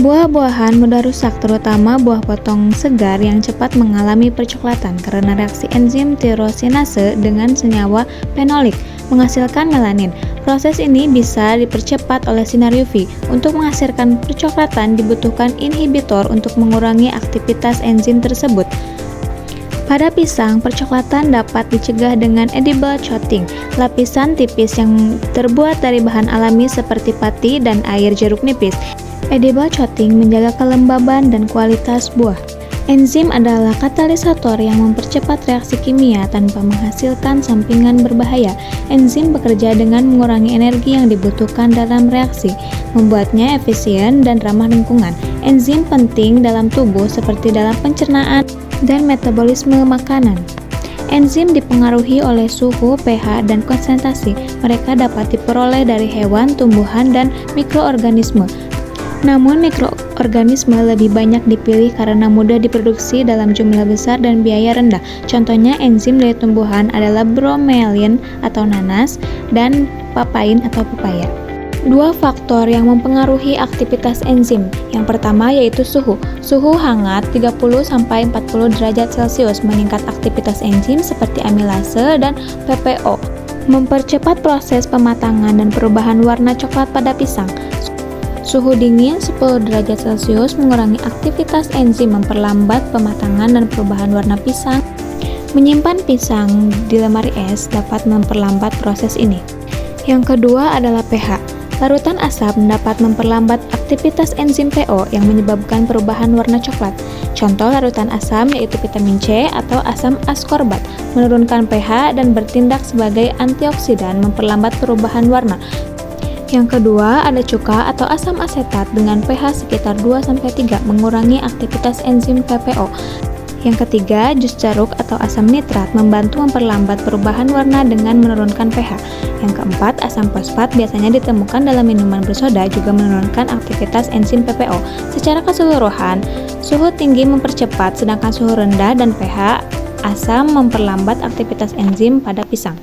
Buah-buahan mudah rusak, terutama buah potong segar yang cepat mengalami percoklatan karena reaksi enzim tirosinase dengan senyawa fenolik menghasilkan melanin. Proses ini bisa dipercepat oleh sinar UV. Untuk menghasilkan percoklatan dibutuhkan inhibitor untuk mengurangi aktivitas enzim tersebut. Pada pisang, percoklatan dapat dicegah dengan edible coating, lapisan tipis yang terbuat dari bahan alami seperti pati dan air jeruk nipis. Edible coating menjaga kelembaban dan kualitas buah. Enzim adalah katalisator yang mempercepat reaksi kimia tanpa menghasilkan sampingan berbahaya. Enzim bekerja dengan mengurangi energi yang dibutuhkan dalam reaksi, membuatnya efisien dan ramah lingkungan. Enzim penting dalam tubuh seperti dalam pencernaan dan metabolisme makanan. Enzim dipengaruhi oleh suhu, pH, dan konsentrasi. Mereka dapat diperoleh dari hewan, tumbuhan, dan mikroorganisme. Namun mikroorganisme lebih banyak dipilih karena mudah diproduksi dalam jumlah besar dan biaya rendah. Contohnya enzim dari tumbuhan adalah bromelin atau nanas dan papain atau pepaya. Dua faktor yang mempengaruhi aktivitas enzim. Yang pertama yaitu suhu. Suhu hangat 30-40 derajat Celcius meningkat aktivitas enzim seperti amilase dan PPO, mempercepat proses pematangan dan perubahan warna coklat pada pisang. Suhu dingin 10 derajat Celcius mengurangi aktivitas enzim, memperlambat pematangan dan perubahan warna pisang. Menyimpan pisang di lemari es dapat memperlambat proses ini. Yang kedua adalah pH. Larutan asam dapat memperlambat aktivitas enzim PO yang menyebabkan perubahan warna coklat. Contoh larutan asam yaitu vitamin C atau asam askorbat, menurunkan pH dan bertindak sebagai antioksidan, memperlambat perubahan warna. Yang kedua ada cuka atau asam asetat dengan pH sekitar 2-3, mengurangi aktivitas enzim PPO. Yang ketiga, jus jeruk atau asam nitrat membantu memperlambat perubahan warna dengan menurunkan pH. Yang keempat, asam fosfat biasanya ditemukan dalam minuman bersoda juga menurunkan aktivitas enzim PPO. Secara keseluruhan, suhu tinggi mempercepat sedangkan suhu rendah dan pH asam memperlambat aktivitas enzim pada pisang.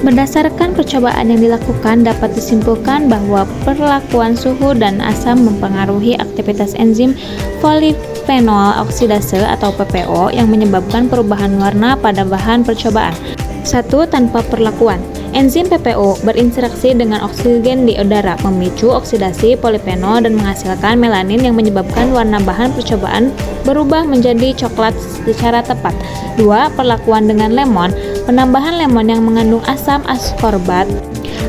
Berdasarkan percobaan yang dilakukan, dapat disimpulkan bahwa perlakuan suhu dan asam mempengaruhi aktivitas enzim polifenol oksidase atau PPO yang menyebabkan perubahan warna pada bahan percobaan. 1. Tanpa perlakuan. Enzim PPO berinteraksi dengan oksigen di udara, memicu oksidasi polifenol dan menghasilkan melanin yang menyebabkan warna bahan percobaan berubah menjadi coklat secara tepat. 2. Perlakuan dengan lemon. Penambahan lemon yang mengandung asam ascorbat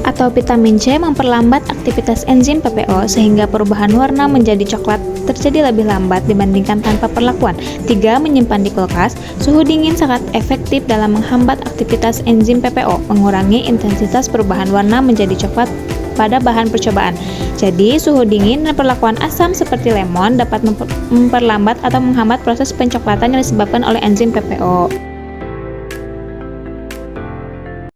atau vitamin C memperlambat aktivitas enzim PPO sehingga perubahan warna menjadi coklat terjadi lebih lambat dibandingkan tanpa perlakuan. 3. Menyimpan di kulkas. Suhu dingin sangat efektif dalam menghambat aktivitas enzim PPO, mengurangi intensitas perubahan warna menjadi coklat pada bahan percobaan. Jadi, suhu dingin dan perlakuan asam seperti lemon dapat memperlambat atau menghambat proses pencoklatan yang disebabkan oleh enzim PPO.